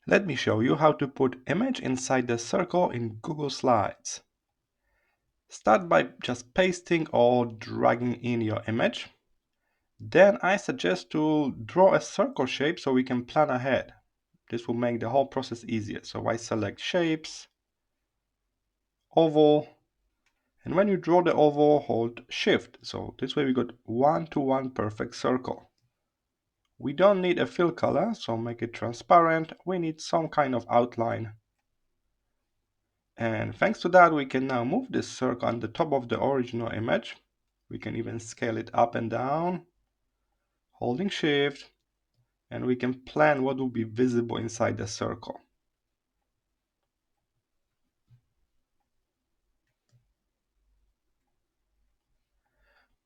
Let me show you how to put image inside the circle in Google Slides. Start by just pasting or dragging in your image. Then I suggest to draw a circle shape so we can plan ahead. This will make the whole process easier. So I select shapes, oval, and when you draw the oval, hold shift. So this way we got one-to-one perfect circle. We don't need a fill color, so make it transparent. We need some kind of outline. And thanks to that, we can now move this circle on the top of the original image. We can even scale it up and down, holding shift, and we can plan what will be visible inside the circle.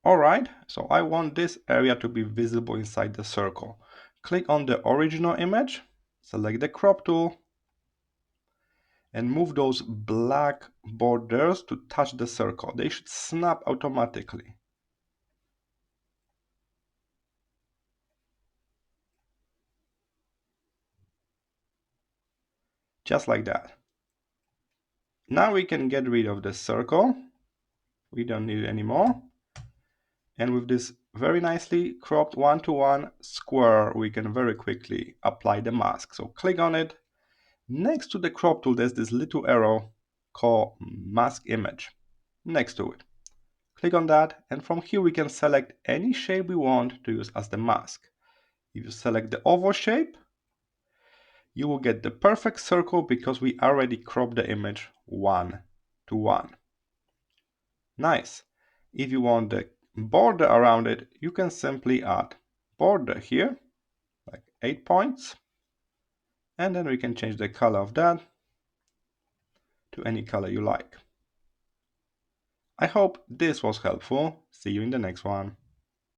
Alright, so I want this area to be visible inside the circle. Click on the original image, select the crop tool, and move those black borders to touch the circle. They should snap automatically. Just like that. Now we can get rid of the circle. We don't need it anymore. And with this very nicely cropped one-to-one square, we can very quickly apply the mask. So click on it. Next to the crop tool, there's this little arrow called mask image. Next to it. Click on that, and from here we can select any shape we want to use as the mask. If you select the oval shape, you will get the perfect circle because we already cropped the image one-to-one. Nice. If you want the border around it, you can simply add border here, like 8 points. And then we can change the color of that to any color you like. I hope this was helpful. See you in the next one.